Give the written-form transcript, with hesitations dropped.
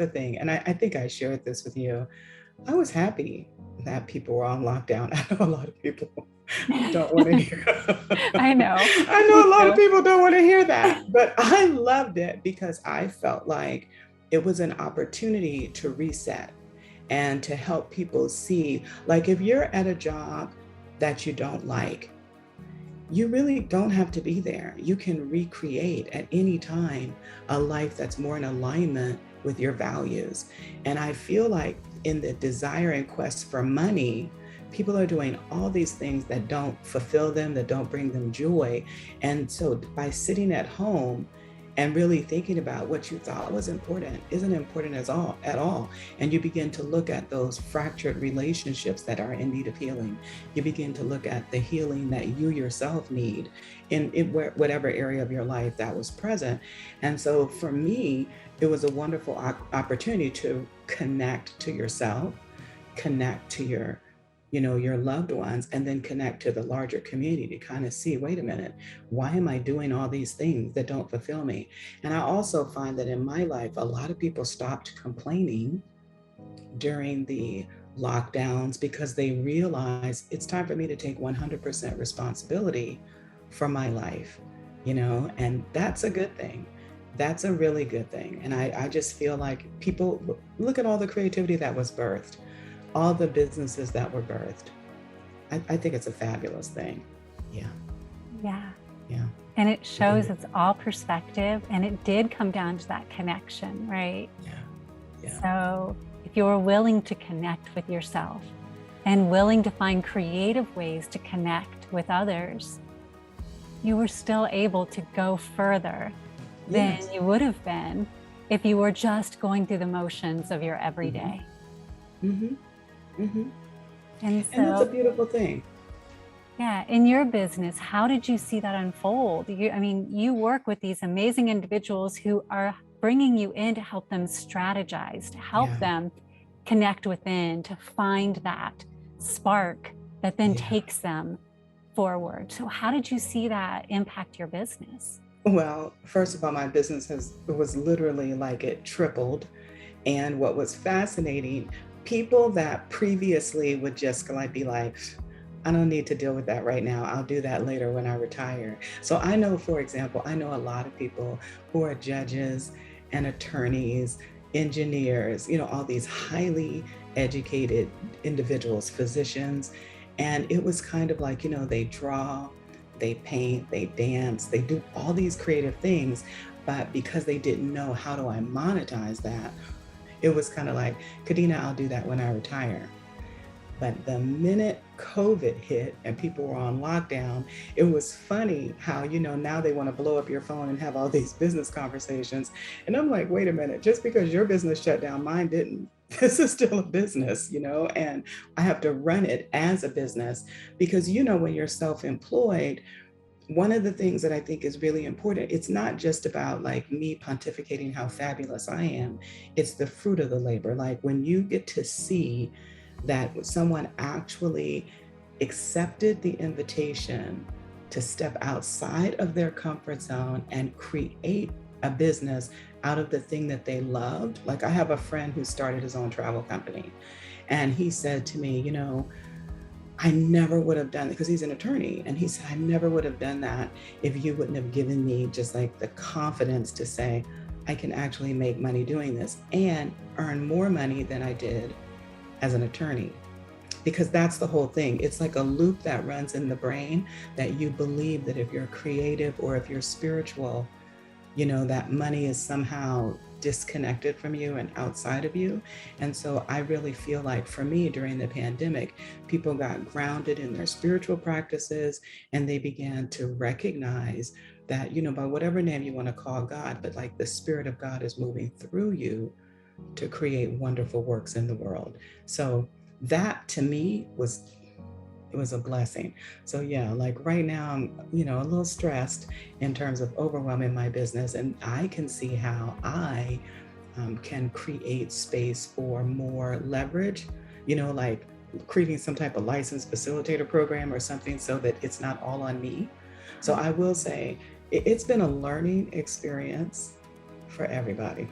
the thing, and I think I shared this with you. I was happy that people were on lockdown. I know a lot of people don't want to hear. I know. I Me know a lot of too. people don't want to hear that, but I loved it because I felt like it was an opportunity to reset and to help people see, like, if you're at a job that you don't like, you really don't have to be there. You can recreate at any time a life that's more in alignment with your values. And I feel like in the desire and quest for money, people are doing all these things that don't fulfill them, that don't bring them joy. And so by sitting at home and really thinking about what you thought was important isn't important at all. And you begin to look at those fractured relationships that are in need of healing. You begin to look at the healing that you yourself need in whatever area of your life that was present. And so for me, it was a wonderful opportunity to connect to yourself, connect to your loved ones, and then connect to the larger community to kind of see, wait a minute, why am I doing all these things that don't fulfill me? And I also find that in my life, a lot of people stopped complaining during the lockdowns because they realize it's time for me to take 100% responsibility for my life, and that's a good thing. That's a really good thing. And I just feel like people look at all the creativity that was birthed, all the businesses that were birthed. I think it's a fabulous thing. Yeah, Yeah. yeah. And it It shows is. it's all perspective, and it did come down to that connection, right? Yeah, yeah, So if you're willing to connect with yourself and willing to find creative ways to connect with others, you were still able to go further than yes. you would have been if you were just going through the motions of your Mm-hmm, everyday. mm-hmm, mm-hmm. And And that's a so, beautiful thing. yeah, in your business, how did you see that unfold? I mean, you work with these amazing individuals who are bringing you in to help them strategize, to help Yeah, them connect within, to find that spark that then yeah. takes them forward. So how did you see that impact your business? Well, first of all, my business it was literally like it tripled. And what was fascinating, people that previously would just like be like, I don't need to deal with that right now. I'll do that later when I retire. So I know, for example, I know a lot of people who are judges and attorneys, engineers, all these highly educated individuals, physicians. And it was kind of like, they draw, they paint, they dance, they do all these creative things. But because they didn't know how do I monetize that, it was kind of like, Kadena, I'll do that when I retire. But the minute COVID hit and people were on lockdown, it was funny how, now they want to blow up your phone and have all these business conversations. And I'm like, wait a minute, just because your business shut down, mine didn't. This is still a business, and I have to run it as a business because, when you're self employed, one of the things that I think is really important, it's not just about like me pontificating how fabulous I am, it's the fruit of the labor. Like when you get to see that someone actually accepted the invitation to step outside of their comfort zone and create a business out of the thing that they loved. Like I have a friend who started his own travel company, and he said to me, I never would have done it because he's an attorney. And he said, I never would have done that if you wouldn't have given me just like the confidence to say, I can actually make money doing this and earn more money than I did as an attorney. Because that's the whole thing. It's like a loop that runs in the brain that you believe that if you're creative or if you're spiritual, that money is somehow disconnected from you and outside of you. And so I really feel like for me during the pandemic, people got grounded in their spiritual practices and they began to recognize that, by whatever name you want to call God, but like the Spirit of God is moving through you to create wonderful works in the world. So that to me it was a blessing. So yeah, like right now I'm, a little stressed in terms of overwhelming my business, and I can see how I can create space for more leverage, like creating some type of licensed facilitator program or something so that it's not all on me. So I will say it's been a learning experience for everybody.